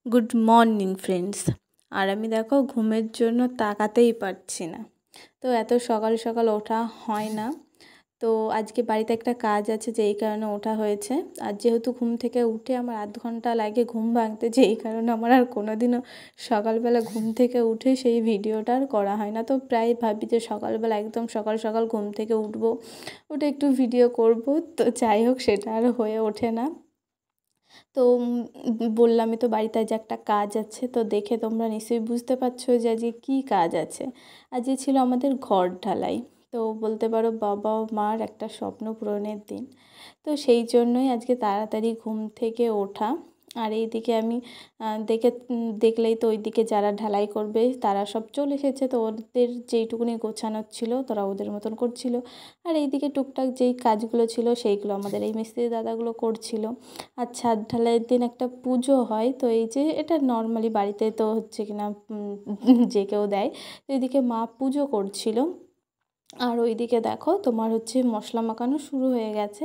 Good morning friends. আর আমি দেখো ঘুমের জন্য তাকাতেই পারছি না। তো এত সকাল সকাল ওঠা হয় না। তো আজকে বাড়িতে একটা কাজ আছে, যেই কারণে ওঠা হয়েছে। আর যেহেতু ঘুম থেকে উঠে আমার আধ ঘন্টা লাগে ঘুম ভাঙতে, যেই কারণে আমার আর কোনোদিনও সকালবেলা ঘুম থেকে উঠে সেই ভিডিওটা আর করা হয় না। তো প্রায় ভাবি যে সকালবেলা একদম সকাল সকাল ঘুম থেকে উঠবো, উঠে একটু ভিডিও করব। তো যাই হোক, সেটা আর হয়ে ওঠে না। তো বললামই তো বাড়িতে আজ একটা কাজ আছে। তো দেখে তোমরা নিশ্চয়ই বুঝতে পারছো যে আজকে কী কাজ আছে। আজকে ছিল আমাদের ঘর ঢালাই। তো বলতে পারো বাবা ও মার একটা স্বপ্ন পূরণের দিন। তো সেই জন্যই আজকে তাড়াতাড়ি ঘুম থেকে ওঠা। আর এইদিকে আমি দেখলেই তো ওইদিকে যারা ঢালাই করবে তারা সব চলে এসেছে। তো ওদের যেইটুকুনি গোছানোর ছিল তারা ওদের মতন করছিল। আর এইদিকে টুকটাক যেই কাজগুলো ছিল সেইগুলো আমাদের এই মিস্ত্রি দাদাগুলো করছিল। আর ছাদ ঢালাইয়ের দিন একটা পুজো হয়। তো এই যে এটা নর্মালি বাড়িতে তো হচ্ছে কিনা যে কেউ দেয়। তো এদিকে মা পুজো করছিল। আর ওইদিকে দেখো তোমার হচ্ছে মশলা মাখানো শুরু হয়ে গেছে।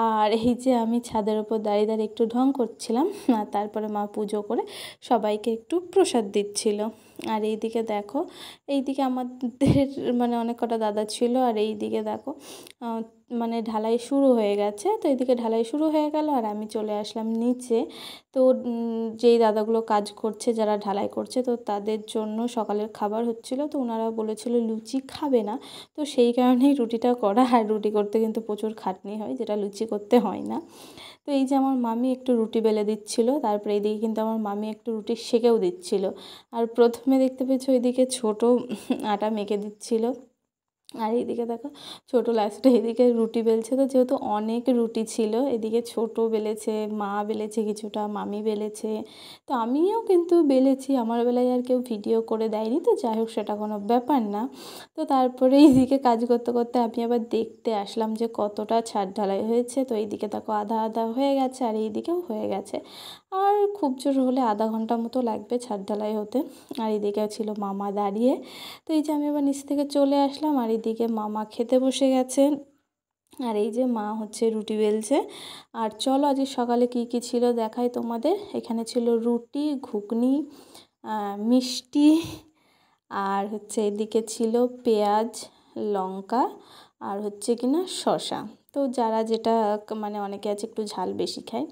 আর এই যে আমি ছাদের ওপর দাঁড়িয়ে দাঁড়িয়ে একটু ঢং করছিলাম। আর তারপরে মা পুজো করে সবাইকে একটু প্রসাদ দিচ্ছিল। আর এইদিকে দেখো, এইদিকে আমাদের মানে অনেক কটা দাদা ছিল। আর এইদিকে দেখো মানে ঢালাই শুরু হয়ে গেছে। তো এইদিকে ঢালাই শুরু হয়ে গেল আর আমি চলে আসলাম নিচে। তো যেই দাদাগুলো কাজ করছে, যারা ঢালাই করছে, তো তাদের জন্য সকালের খাবার হচ্ছিল। তো ওনারা বলেছিল লুচি খাবে না। তো সেই কারণেই রুটিটা করা। আর রুটি করতে কিন্তু প্রচুর খাটনি হয়, যেটা লুচি করতে হয় না। তো এই যে আমার মামি একটু রুটি বেলে দিচ্ছিল, তারপরে এইদিকে কিন্তু আমার মামি একটু রুটি সেঁকেও দিচ্ছিল। আর প্রথমে দেখতে পেয়েছো ওইদিকে ছোট আটা মেখে দিচ্ছিল। আর এইদিকে দেখো ছোটো লাস্টে এদিকে রুটি বেলছে। তো যেহেতু অনেক রুটি ছিল, এদিকে ছোট বেলেছে, মা বেলেছে কিছুটা, মামি বেলেছে, তো আমিও কিন্তু বেলেছি। আমার বেলায় আর কেউ ভিডিও করে দেয়নি, তো যাই হোক সেটা কোনো ব্যাপার না। তো তারপরে এইদিকে কাজ করতে করতে আমি আবার দেখতে আসলাম যে কতটা ছাদ ঢালাই হয়েছে। তো এইদিকে দেখো আধা আধা হয়ে গেছে আর এইদিকেও হয়ে গেছে। আর খুব জোর হলে আধা ঘন্টা মতো লাগবে ছাদ ঢালাই হতে। আর এদিকে ছিল মামা দাঁড়িয়ে। তো এই যে আমি আবার নিচ থেকে চলে আসলাম আর এদিকে মামা খেতে বসে গেছে। আর এই যে মা হচ্ছে রুটি বেলছে। আর চলো আজকে সকালে কি কি ছিল দেখাই তোমাদের। এখানে ছিল রুটি, ঘুগনি, মিষ্টি, আর হচ্ছে এদিকে ছিল পেঁয়াজ, লঙ্কা, আর হচ্ছে কিনা শসা। তো যারা যেটা মানে অনেকে আছে একটু ঝাল বেশি খায়।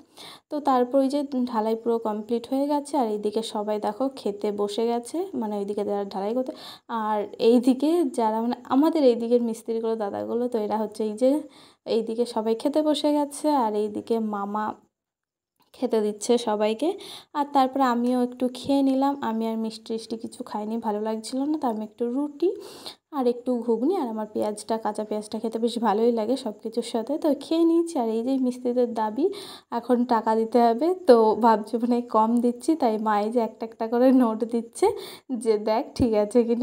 তো তারপর ওই যে ঢালাই পুরো কমপ্লিট হয়ে গেছে আর এইদিকে সবাই দেখো খেতে বসে গেছে, মানে ওইদিকে যারা ঢালাই করতে। আর এইদিকে যারা মানে আমাদের এইদিকের মিস্ত্রিগুলো দাদাগুলো, তো এরা হচ্ছে এই যে এইদিকে সবাই খেতে বসে গেছে। আর এইদিকে মামা খেতে দিচ্ছে সবাইকে। আর তারপরে আমিও একটু খেয়ে নিলাম। আমি আর মিষ্টি টিষ্টি কিছু খাইনি, ভালো লাগছিল না। তো আমি একটু রুটি আর একটু ঘুগনি, আর আমার পেঁয়াজটা, কাঁচা পেঁয়াজটা খেতে বেশ ভালোই লাগে সব কিছুর সাথে, তো খেয়ে নিয়েছি। আর এই যে মিস্ত্রিদের দাবি এখন টাকা দিতে হবে। তো ভাবছি মানে কম দিচ্ছি, তাই মা এই যে একটা একটা করে নোট দিচ্ছে যে দেখ ঠিক আছে কিনা।